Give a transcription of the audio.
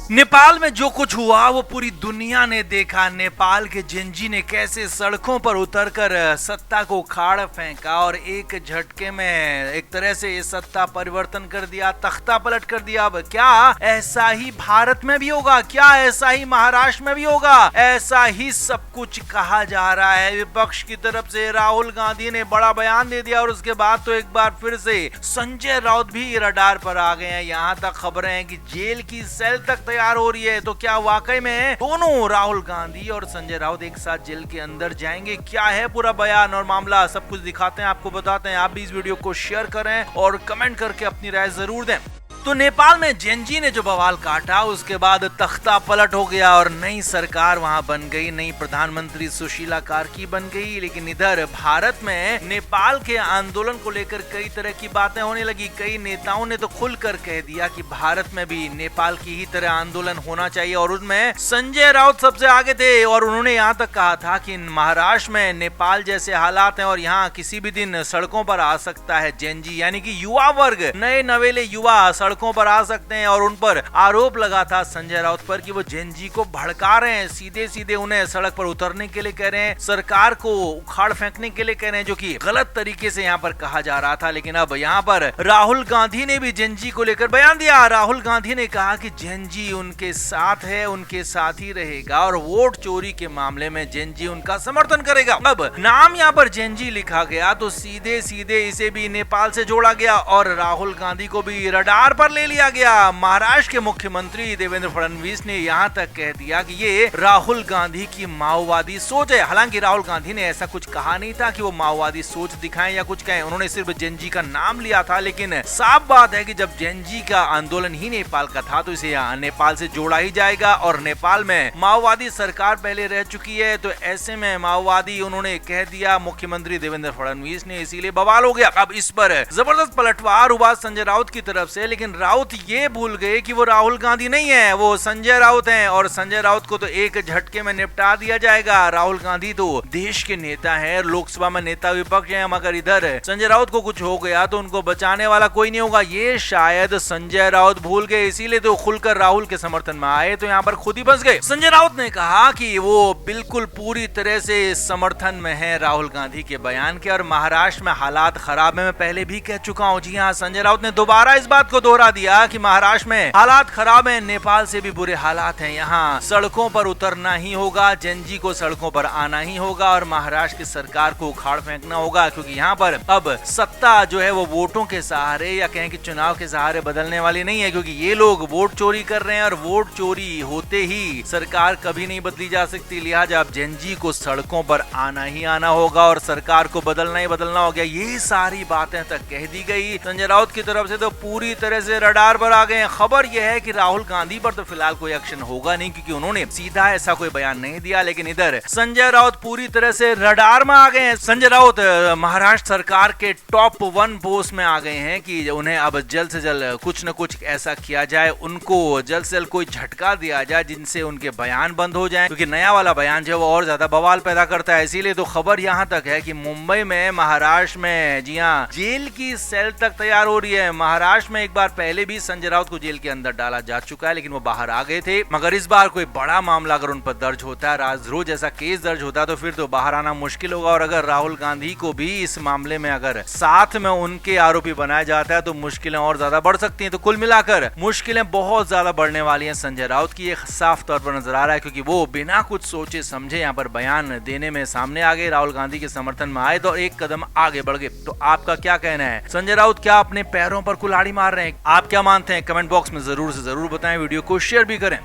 नेपाल में जो कुछ हुआ वो पूरी दुनिया ने देखा। नेपाल के जेनजी ने कैसे सड़कों पर उतरकर सत्ता को उखाड़ फेंका और एक झटके में एक तरह से ये सत्ता परिवर्तन कर दिया, तख्ता पलट कर दिया। अब क्या ऐसा ही भारत में भी होगा? क्या ऐसा ही महाराष्ट्र में भी होगा? ऐसा ही सब कुछ कहा जा रहा है। विपक्ष की तरफ से राहुल गांधी ने बड़ा बयान दे दिया और उसके बाद तो एक बार फिर से संजय राउत भी रडार पर आ गए हैं। यहाँ तक खबरें हैं कि जेल की सेल तक तैयार हो रही है। तो क्या वाकई में दोनों राहुल गांधी और संजय राउत एक साथ जेल के अंदर जाएंगे? क्या है पूरा बयान और मामला, सब कुछ दिखाते हैं, आपको बताते हैं। आप भी इस वीडियो को शेयर करें और कमेंट करके अपनी राय जरूर दें। तो नेपाल में जेनजी ने जो बवाल काटा उसके बाद तख्ता पलट हो गया और नई सरकार वहां बन गई, नई प्रधानमंत्री सुशीला कार्की बन गई। लेकिन इधर भारत में नेपाल के आंदोलन को लेकर कई तरह की बातें होने लगी। कई नेताओं ने तो खुलकर कह दिया कि भारत में भी नेपाल की ही तरह आंदोलन होना चाहिए और उनमें संजय राउत सबसे आगे थे। और उन्होंने यहाँ तक कहा था कि महाराष्ट्र में नेपाल जैसे हालात हैं और यहाँ किसी भी दिन सड़कों पर आ सकता है जेनजी, यानी कि युवा वर्ग, नए नवेले युवा सड़कों पर आ सकते हैं। और उन पर आरोप लगा था संजय राउत पर कि वो जेनजी को भड़का रहे हैं, सीधे सीधे उन्हें सड़क पर उतरने के लिए कह रहे हैं, सरकार को उखाड़ फेंकने के लिए कह रहे हैं, जो कि गलत तरीके से यहाँ पर कहा जा रहा था। लेकिन अब यहाँ पर राहुल गांधी ने भी जेनजी को लेकर बयान दिया। राहुल गांधी ने कहा कि जेनजी उनके साथ है, उनके साथ ही रहेगा और वोट चोरी के मामले में जेनजी उनका समर्थन करेगा। अब नाम यहाँ पर जेनजी लिखा गया तो सीधे सीधे इसे भी नेपाल से जोड़ा गया और राहुल गांधी को भी रडार पर ले लिया गया। महाराष्ट्र के मुख्यमंत्री देवेंद्र फडणवीस ने यहाँ तक कह दिया कि ये राहुल गांधी की माओवादी सोच है। हालांकि राहुल गांधी ने ऐसा कुछ कहा नहीं था कि वो माओवादी सोच दिखाएं या कुछ कहें, उन्होंने सिर्फ जेनजी का नाम लिया था। लेकिन साफ बात है कि जब जेनजी का आंदोलन ही नेपाल का था तो इसे यहाँ नेपाल से जोड़ा ही जाएगा और नेपाल में माओवादी सरकार पहले रह चुकी है। तो ऐसे में माओवादी उन्होंने कह दिया मुख्यमंत्री देवेंद्र फडणवीस ने, इसीलिए बवाल हो गया। अब इस पर जबरदस्त पलटवार हुआ संजय राउत की तरफ से। लेकिन राउत ये भूल गए कि वो राहुल गांधी नहीं है, वो संजय राउत हैं और संजय राउत को तो एक झटके में निपटा दिया जाएगा। राहुल गांधी तो देश के नेता हैं, लोकसभा में नेता विपक्ष हैं, मगर इधर संजय राउत को कुछ हो गया तो उनको बचाने वाला कोई नहीं होगा। ये शायद संजय राउत भूल गए, इसीलिए तो खुलकर राहुल के समर्थन में आए, तो यहाँ पर खुद ही फंस गए। संजय राउत ने कहा कि वो बिल्कुल पूरी तरह से समर्थन में है राहुल गांधी के बयान के और महाराष्ट्र में हालात खराब है। मैं पहले भी कह चुका हूँ। जी हाँ, संजय राउत ने दोबारा इस बात को दोहरा दिया कि महाराष्ट्र में हालात खराब हैं, नेपाल से भी बुरे हालात हैं। यहाँ सड़कों पर उतरना ही होगा, जेनजी को सड़कों पर आना ही होगा और महाराष्ट्र की सरकार को उखाड़ फेंकना होगा, क्योंकि यहाँ पर अब सत्ता जो है वो वोटों के सहारे या कहें कि चुनाव के सहारे बदलने वाली नहीं है, क्योंकि ये लोग वोट चोरी कर रहे हैं और वोट चोरी होते ही सरकार कभी नहीं बदली जा सकती। लिहाजा अब जेनजी को सड़कों पर आना ही आना होगा और सरकार को बदलना ही बदलना हो गया। ये सारी बातें तक कह दी गई। संजय राउत की तरफ से तो पूरी तरह से रडार पर आ गए। खबर यह है कि राहुल गांधी पर तो फिलहाल कोई एक्शन होगा नहीं, क्योंकि उन्होंने सीधा ऐसा कोई बयान नहीं दिया। लेकिन इधर संजय राउत पूरी तरह से रडार में आ गए हैं। संजय राउत महाराष्ट्र सरकार के टॉप 1 पोस्ट में आ गए हैं कि उन्हें अब जल्द से जल्द कुछ न कुछ ऐसा किया जाए, उनको जल्द से जल्द कोई झटका दिया जाए जिनसे उनके बयान बंद हो जाए, क्योंकि नया वाला बयान जो है वो और ज्यादा बवाल पैदा करता है। इसीलिए तो खबर यहाँ तक है कि मुंबई में, महाराष्ट्र में, जी हाँ, जेल की सेल तक तैयार हो रही है। महाराष्ट्र में एक बार पहले भी संजय राउत को जेल के अंदर डाला जा चुका है, लेकिन वो बाहर आ गए थे। मगर इस बार कोई बड़ा मामला अगर उन पर दर्ज होता है, राजद्रोह जैसा केस दर्ज होता है, तो फिर तो बाहर आना मुश्किल होगा। और अगर राहुल गांधी को भी इस मामले में अगर साथ में उनके आरोपी बनाया जाता है तो मुश्किलें और ज्यादा बढ़ सकती हैं। तो कुल मिलाकर मुश्किलें बहुत ज्यादा बढ़ने वाली हैं संजय राउत की, ये साफ तौर पर नजर आ रहा है, क्योंकि वो बिना कुछ सोचे समझे यहाँ पर बयान देने में सामने आ गए, राहुल गांधी के समर्थन में आए तो एक कदम आगे बढ़ गए। तो आपका क्या कहना है? संजय राउत क्या अपने पैरों पर कुल्हाड़ी मार रहे हैं? आप क्या मानते हैं? कमेंट बॉक्स में जरूर से जरूर बताएं, वीडियो को शेयर भी करें।